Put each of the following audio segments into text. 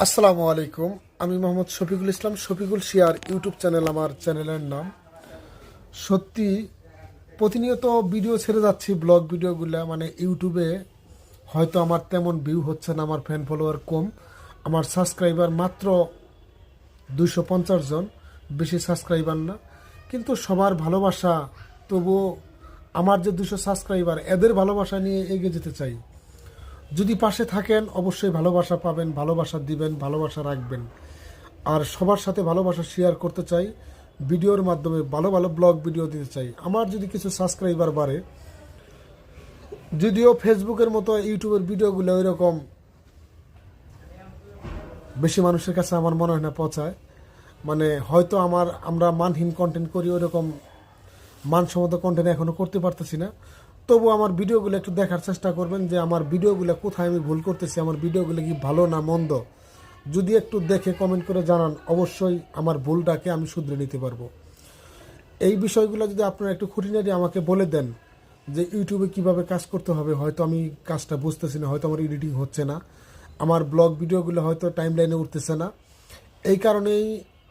আসসালামু আলাইকুম। আমি মোহাম্মদ শফিকুল ইসলাম, শফিকুল শিয়ার ইউটিউব চ্যানেল আমার চ্যানেলের নাম। সত্যি প্রতিনিয়ত ভিডিও ছেড়ে যাচ্ছি, ব্লগ ভিডিওগুলো, মানে ইউটিউবে হয়তো আমার তেমন ভিউ হচ্ছে না, আমার ফ্যান ফলোয়ার কম, আমার সাবস্ক্রাইবার মাত্র 250 জন, বেশি সাবস্ক্রাইবার না। কিন্তু সবার ভালোবাসা, তবুও আমার যে 200 সাবস্ক্রাইবার, এদের ভালোবাসা নিয়ে এগিয়ে যেতে চাই। যদি পাশে থাকেন অবশ্যই ভালোবাসা পাবেন, ভালোবাসা দিবেন, ভালোবাসা রাখবেন। আর সবার সাথে ভালোবাসা শেয়ার করতে চাই, ভিডিওর মাধ্যমে ভালো ভালো ব্লগ ভিডিও দিতে চাই। আমার যদি কিছু সাবস্ক্রাইবার বাড়ে, যদিও ফেসবুকের মতো ইউটিউবের ভিডিওগুলো ওই রকম বেশি মানুষের কাছে আমার মনে হয় না পৌঁছায়, মানে হয়তো আমরা মানহীন কন্টেন্ট করি, ওই রকম মানসম্মত কন্টেন্ট এখনও করতে পারতেছি না। তবু আমার ভিডিওগুলো একটু দেখার চেষ্টা করবেন যে আমার ভিডিওগুলো কোথায় আমি ভুল করতেছি, আমার ভিডিওগুলো কি ভালো না মন্দ। যদি একটু দেখে কমেন্ট করে জানান, অবশ্যই আমার ভুলটাকে আমি শুধরে নিতে পারবো। এই বিষয়গুলো যদি আপনারা একটু খুঁটিনাটি আমাকে বলে দেন যে ইউটিউবে কিভাবে কাজ করতে হবে, হয়তো আমি কাজটা বুঝতেছি না, হয়তো আমার এডিটিং হচ্ছে না, আমার ব্লগ ভিডিওগুলো হয়তো টাইম লাইনে উঠতেছে না। এই কারণেই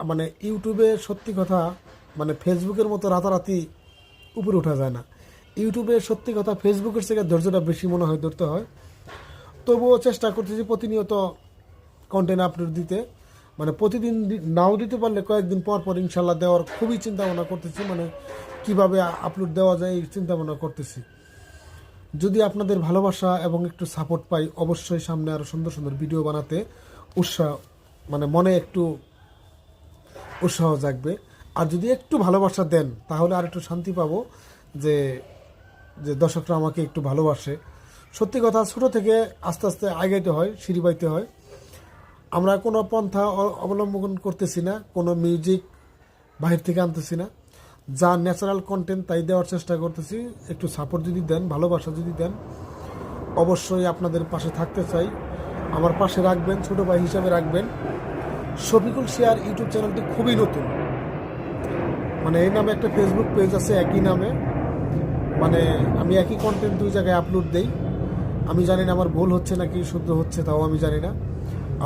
মানে ইউটিউবে সত্যি কথা, মানে ফেসবুকের মতো রাতারাতি উপরে ওঠা যায় না। ইউটিউবে সত্যি কথা ফেসবুকের থেকে ধৈর্যটা বেশি মনে হয় ধরতে হয়। তবুও চেষ্টা করতেছি প্রতিনিয়ত কন্টেন্ট আপলোড দিতে, মানে প্রতিদিন নাও দিতে পারলে কয়েকদিন পর পর ইনশাল্লাহ দেওয়ার খুবই চিন্তা ভাবনা করতেছি, মানে কিভাবে আপলোড দেওয়া যায় এই চিন্তা ভাবনা করতেছি। যদি আপনাদের ভালোবাসা এবং একটু সাপোর্ট পাই, অবশ্যই সামনে আরও সুন্দর সুন্দর ভিডিও বানাতে উৎসাহ, মানে মনে একটু উৎসাহ জাগবে। আর যদি একটু ভালোবাসা দেন তাহলে আর একটু শান্তি পাবো যে যে দর্শকরা আমাকে একটু ভালোবাসে। সত্যি কথা, ছোটো থেকে আস্তে আস্তে আগাইতে হয়, সিঁড়ি বাইতে হয়। আমরা কোনো পন্থা অবলম্বন করতেছি না, কোনো মিউজিক বাহির থেকে আনতেছি না, যা ন্যাচারাল কন্টেন্ট তাই দেওয়ার চেষ্টা করতেছি। একটু সাপোর্ট যদি দেন, ভালোবাসা যদি দেন, অবশ্যই আপনাদের পাশে থাকতে চাই। আমার পাশে রাখবেন, ছোটো ভাই হিসাবে রাখবেন। শফিকুল শিয়ার ইউটিউব চ্যানেলটি খুবই নতুন, মানে এই নামে একটা ফেসবুক পেজ আছে একই নামে, মানে আমি একই কন্টেন্ট দুই জায়গায় আপলোড দেই। আমি জানি না আমার ভুল হচ্ছে নাকি শুদ্ধ হচ্ছে, তাও আমি জানি না।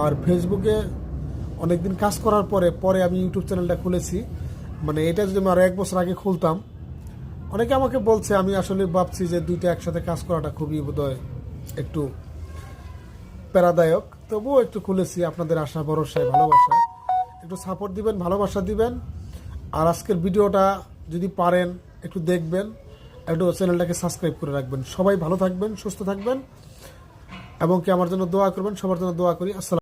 আর ফেসবুকে অনেকদিন কাজ করার পরে পরে আমি ইউটিউব চ্যানেলটা খুলেছি। মানে এটা যদি আমি আরও 1 বছর আগে খুলতাম, অনেকে আমাকে বলছে, আমি আসলে ভাবছি যে দুইটা একসাথে কাজ করাটা খুবই বোধহয় একটু প্যারাদায়ক। তবুও একটু খুলেছি আপনাদের আশা ভরসায়, ভালোবাসা একটু সাপোর্ট দিবেন, ভালোবাসা দিবেন। আর আজকের ভিডিওটা যদি পারেন একটু দেখবেন, একটু চ্যানেলটাকে সাবস্ক্রাইব করে রাখবেন। সবাই ভালো থাকবেন, সুস্থ থাকবেন এবং কি আমার জন্য দোয়া করবেন। সবার জন্য দোয়া করি। আসসালাম।